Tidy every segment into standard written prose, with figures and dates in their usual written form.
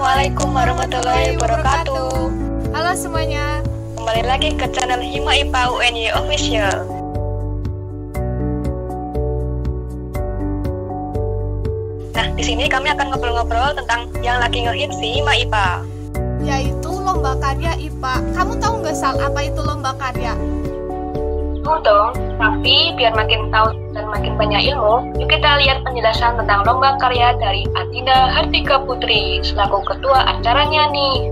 Assalamualaikum warahmatullahi wabarakatuh. Halo semuanya. Kembali lagi ke channel Hima IPA UNY Official. Nah, di sini kami akan ngobrol-ngobrol tentang yang lagi ngehits di Hima IPA, yaitu lomba karya IPA. Kamu tahu nggak, Sal, apa itu lomba karya? Tahu dong, tapi biar makin tahu dan makin banyak ilmu, yuk kita lihat penjelasan tentang lomba karya dari Adinda Hartika Putri selaku ketua acaranya nih.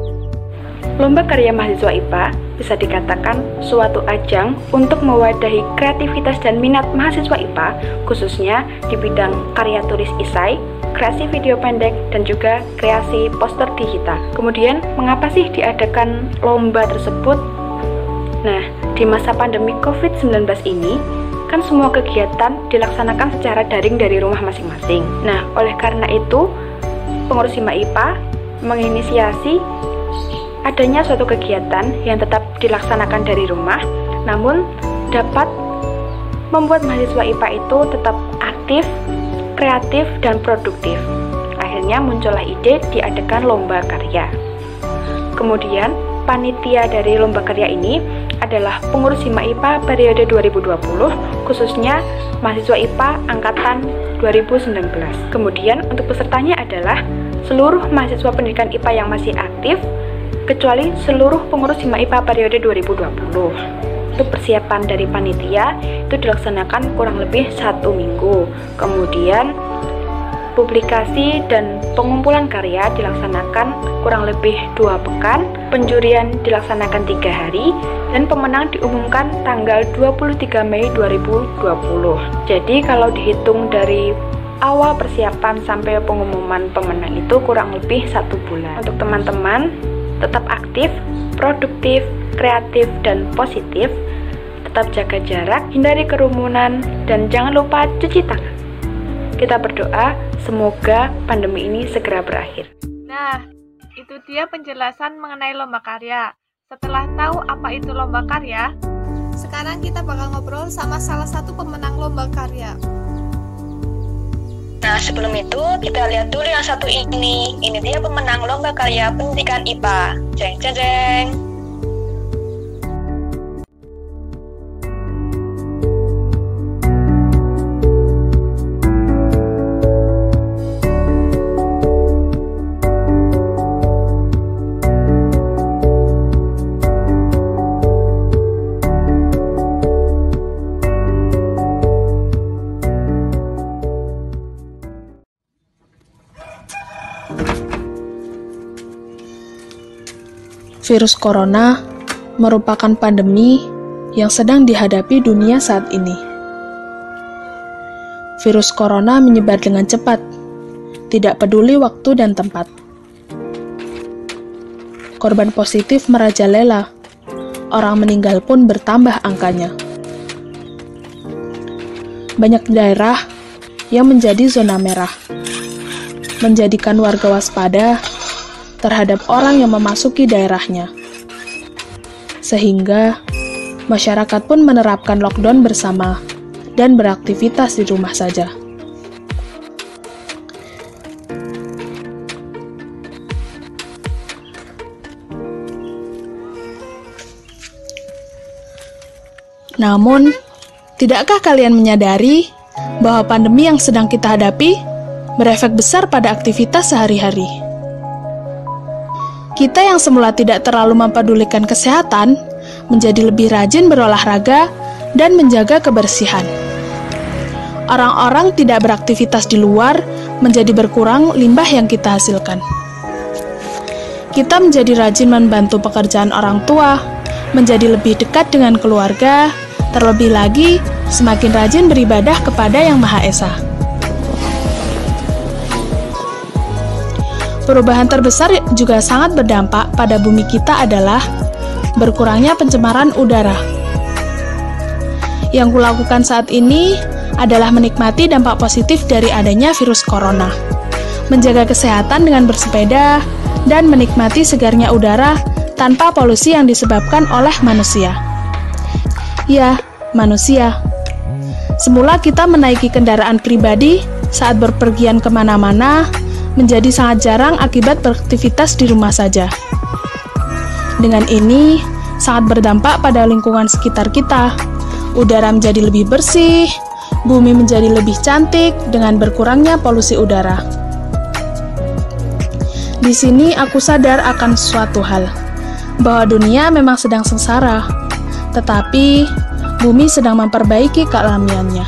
Lomba karya mahasiswa IPA bisa dikatakan suatu ajang untuk mewadahi kreativitas dan minat mahasiswa IPA, khususnya di bidang karya tulis esai, kreasi video pendek, dan juga kreasi poster digital. Kemudian, mengapa sih diadakan lomba tersebut? Nah, di masa pandemi COVID-19 ini, kan semua kegiatan dilaksanakan secara daring dari rumah masing-masing. Nah, oleh karena itu, pengurus Hima IPA menginisiasi adanya suatu kegiatan yang tetap dilaksanakan dari rumah, namun dapat membuat mahasiswa IPA itu tetap aktif, kreatif, dan produktif. Akhirnya muncullah ide diadakan lomba karya. Kemudian, panitia dari lomba karya ini adalah pengurus Hima IPA periode 2020, khususnya mahasiswa IPA angkatan 2019. Kemudian untuk pesertanya adalah seluruh mahasiswa pendidikan IPA yang masih aktif, kecuali seluruh pengurus Hima IPA periode 2020. Untuk persiapan dari panitia itu dilaksanakan kurang lebih 1 minggu. Kemudian publikasi dan pengumpulan karya dilaksanakan kurang lebih 2 pekan, penjurian dilaksanakan 3 hari, dan pemenang diumumkan tanggal 23 Mei 2020. Jadi kalau dihitung dari awal persiapan sampai pengumuman pemenang itu kurang lebih 1 bulan. Untuk teman-teman, tetap aktif, produktif, kreatif, dan positif, tetap jaga jarak, hindari kerumunan, dan jangan lupa cuci tangan. Kita berdoa semoga pandemi ini segera berakhir. Nah, itu dia penjelasan mengenai lomba karya. Setelah tahu apa itu lomba karya, sekarang kita bakal ngobrol sama salah satu pemenang lomba karya. Nah, sebelum itu kita lihat dulu yang satu ini. Ini dia pemenang lomba karya pendidikan IPA. Jeng jeng jeng. Virus corona merupakan pandemi yang sedang dihadapi dunia saat ini. Virus corona menyebar dengan cepat, tidak peduli waktu dan tempat. Korban positif merajalela, orang meninggal pun bertambah angkanya. Banyak daerah yang menjadi zona merah, menjadikan warga waspada terhadap orang yang memasuki daerahnya. Sehingga masyarakat pun menerapkan lockdown bersama dan beraktivitas di rumah saja. Namun, tidakkah kalian menyadari bahwa pandemi yang sedang kita hadapi berefek besar pada aktivitas sehari-hari? Kita yang semula tidak terlalu mempedulikan kesehatan, menjadi lebih rajin berolahraga dan menjaga kebersihan. Orang-orang tidak beraktivitas di luar, menjadi berkurang limbah yang kita hasilkan. Kita menjadi rajin membantu pekerjaan orang tua, menjadi lebih dekat dengan keluarga, terlebih lagi semakin rajin beribadah kepada Yang Maha Esa. Perubahan terbesar juga sangat berdampak pada bumi kita adalah berkurangnya pencemaran udara. Yang kulakukan saat ini adalah menikmati dampak positif dari adanya virus corona, menjaga kesehatan dengan bersepeda, dan menikmati segarnya udara tanpa polusi yang disebabkan oleh manusia. Ya, manusia. Semula kita menaiki kendaraan pribadi saat berpergian kemana-mana, menjadi sangat jarang akibat beraktivitas di rumah saja. Dengan ini, sangat berdampak pada lingkungan sekitar kita. Udara menjadi lebih bersih, bumi menjadi lebih cantik dengan berkurangnya polusi udara. Di sini aku sadar akan suatu hal, bahwa dunia memang sedang sengsara, tetapi bumi sedang memperbaiki kealamiannya.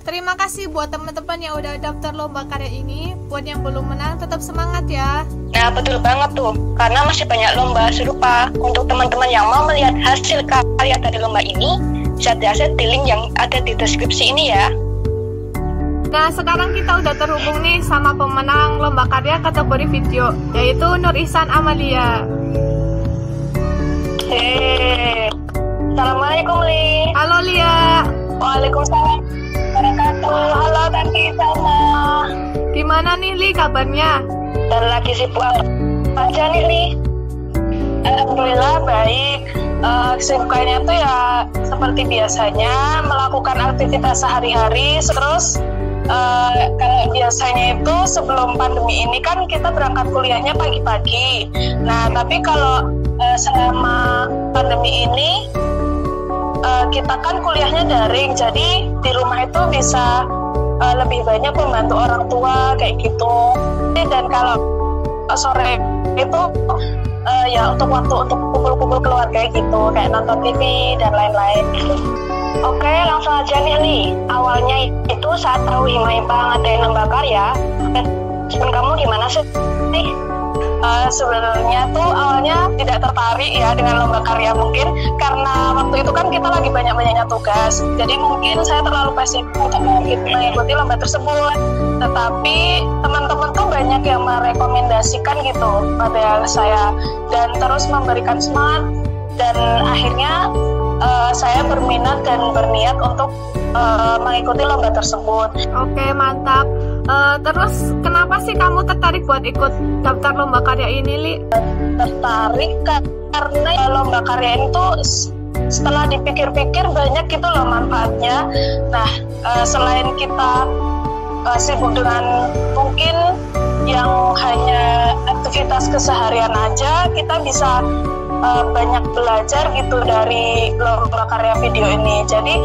Terima kasih buat teman-teman yang udah daftar lomba karya ini. Buat yang belum menang, tetap semangat ya. Nah, betul banget tuh. Karena masih banyak lomba serupa. Untuk teman-teman yang mau melihat hasil karya dari lomba ini, bisa diakses di link yang ada di deskripsi ini ya. Nah, sekarang kita udah terhubung nih sama pemenang lomba karya kategori video, yaitu Nur Ihsan Amalia. Assalamualaikum, Li. Halo, Lia. Waalaikumsalam. Halo, Tante Sana. Gimana nih, Li, kabarnya? Dan lagi sibuk aja nih, Li. Alhamdulillah baik. Kesibukannya tuh ya seperti biasanya, melakukan aktivitas sehari-hari. Terus kalau biasanya itu sebelum pandemi ini kan kita berangkat kuliahnya pagi-pagi. Nah, tapi kalau selama pandemi ini kita kan kuliahnya daring, jadi di rumah itu bisa lebih banyak membantu orang tua kayak gitu. Dan kalau sore itu ya untuk waktu untuk kumpul-kumpul keluarga gitu, kayak nonton TV dan lain-lain gitu. Oke, langsung aja nih, Li. Awalnya itu saat tahu Hima-Hima ngadain lomba karya, respon kamu gimana sih? Sebenarnya tuh awalnya tidak tertarik ya dengan lomba karya, mungkin karena waktu itu kan kita lagi banyak-banyaknya tugas, jadi mungkin saya terlalu pasif untuk mengikuti lomba tersebut. Tetapi teman-teman tuh banyak yang merekomendasikan gitu pada saya dan terus memberikan semangat, dan akhirnya saya berminat dan berniat untuk mengikuti lomba tersebut. Oke, mantap. Terus kenapa sih kamu tertarik buat ikut daftar lomba karya ini, Li? Tertarik karena lomba karya ini tuh setelah dipikir-pikir banyak gitu loh manfaatnya. Nah, selain kita sibuk dengan mungkin yang hanya aktivitas keseharian aja, kita bisa banyak belajar gitu dari lomba karya video ini. Jadi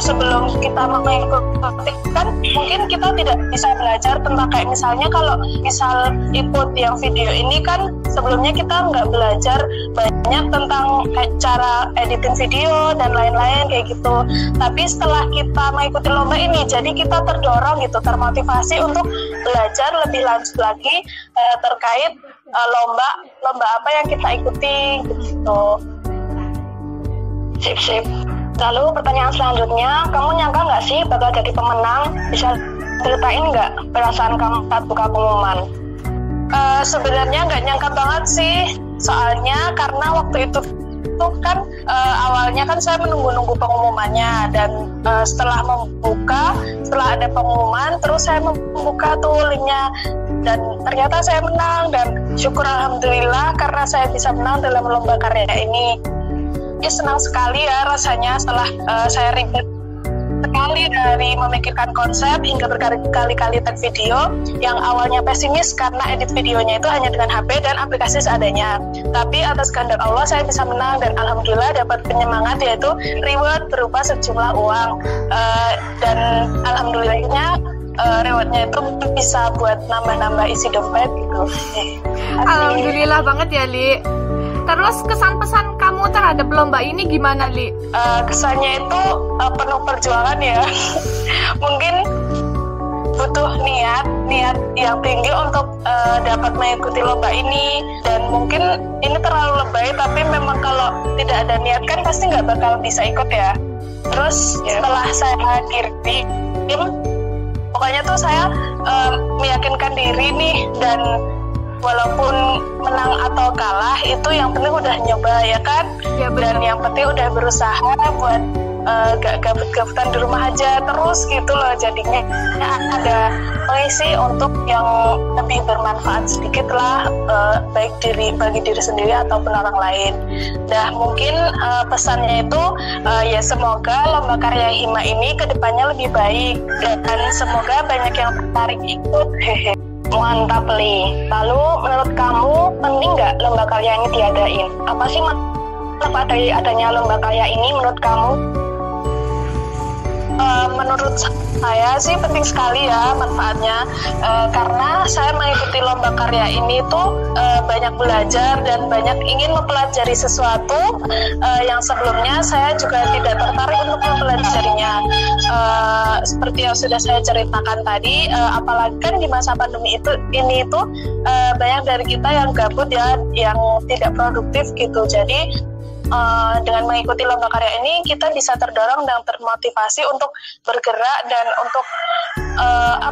sebelum kita mengikuti kan mungkin kita tidak bisa belajar tentang kayak misalnya kalau misal ikut yang video ini kan sebelumnya kita nggak belajar banyak tentang kayak cara editing video dan lain-lain kayak gitu. Tapi setelah kita mengikuti lomba ini, jadi kita terdorong gitu, termotivasi untuk belajar lebih lanjut lagi terkait lomba apa yang kita ikuti gitu. Sip. Lalu pertanyaan selanjutnya, kamu nyangka nggak sih bakal jadi pemenang? Bisa ceritain nggak perasaan kamu saat buka pengumuman? Sebenarnya nggak nyangka banget sih, soalnya karena waktu itu tuh kan awalnya kan saya menunggu-nunggu pengumumannya, dan setelah ada pengumuman, terus saya membuka tuh linknya, dan ternyata saya menang, dan syukur alhamdulillah karena saya bisa menang dalam lomba karya ini. Ya, senang sekali ya rasanya setelah saya ribet sekali dari memikirkan konsep hingga berkali-kali tag video yang awalnya pesimis karena edit videonya itu hanya dengan HP dan aplikasi seadanya. Tapi atas kehendak Allah saya bisa menang, dan alhamdulillah dapat penyemangat yaitu reward berupa sejumlah uang, dan alhamdulillahnya rewardnya itu bisa buat nambah-nambah isi dompet gitu. Alhamdulillah banget ya, Li. Terus kesan-pesan kamu terhadap lomba ini gimana, Li? Kesannya itu penuh perjuangan ya. Mungkin butuh niat yang tinggi untuk dapat mengikuti lomba ini, dan mungkin ini terlalu lebay, tapi memang kalau tidak ada niat kan pasti nggak bakal bisa ikut ya. Terus setelah saya kirim, pokoknya tuh saya meyakinkan diri nih, dan walaupun menang atau kalah itu yang penting udah nyoba ya kan, ya, dan yang penting udah berusaha buat gak gabut-gabutan di rumah aja terus gitu loh. Jadinya ada mengisi untuk yang lebih bermanfaat sedikit lah, baik bagi diri sendiri ataupun orang lain. Nah mungkin pesannya itu ya semoga lomba karya Hima ini kedepannya lebih baik dan semoga banyak yang tertarik ikut. Hehe. Mantap Li. Lalu menurut kamu penting nggak lomba karya ini diadain? Apa sih manfaat dari adanya lomba karya ini menurut kamu? Menurut saya sih penting sekali ya manfaatnya, karena saya mengikuti lomba karya ini tuh banyak belajar dan banyak ingin mempelajari sesuatu yang sebelumnya saya juga tidak tertarik untuk mempelajarinya. Seperti yang sudah saya ceritakan tadi, apalagi kan di masa pandemi ini itu banyak dari kita yang gabut ya, yang tidak produktif gitu. Jadi dengan mengikuti lomba karya ini kita bisa terdorong dan termotivasi untuk bergerak dan untuk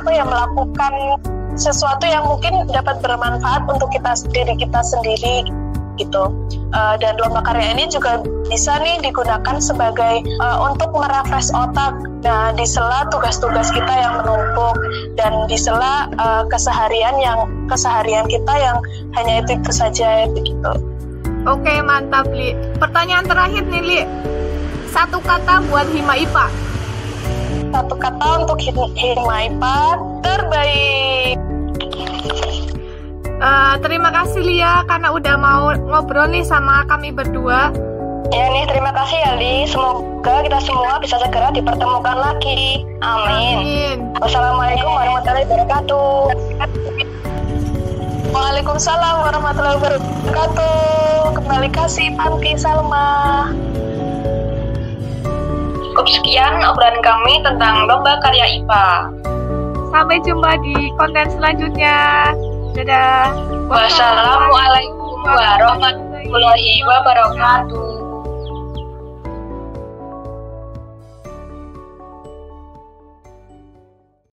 melakukan sesuatu yang mungkin dapat bermanfaat untuk diri kita sendiri gitu. Dan lomba karya ini juga bisa nih digunakan sebagai untuk merefresh otak. Nah, di sela tugas-tugas kita yang menumpuk dan di sela keseharian kita yang hanya itu saja begitu. Oke, mantap Li. Pertanyaan terakhir nih Li, satu kata buat Hima IPA. Satu kata untuk Hima IPA, terbaik. Terima kasih Lia karena udah mau ngobrol nih sama kami berdua. Ya nih, terima kasih ya Li. Semoga kita semua bisa segera dipertemukan lagi. Amin. Wassalamualaikum warahmatullahi wabarakatuh. Waalaikumsalam warahmatullahi wabarakatuh. Kembali kasih Panti Salma. Cukup sekian obrolan kami tentang lomba karya IPA. Sampai jumpa di konten selanjutnya. Dadah. Wassalamualaikum warahmatullahi wabarakatuh.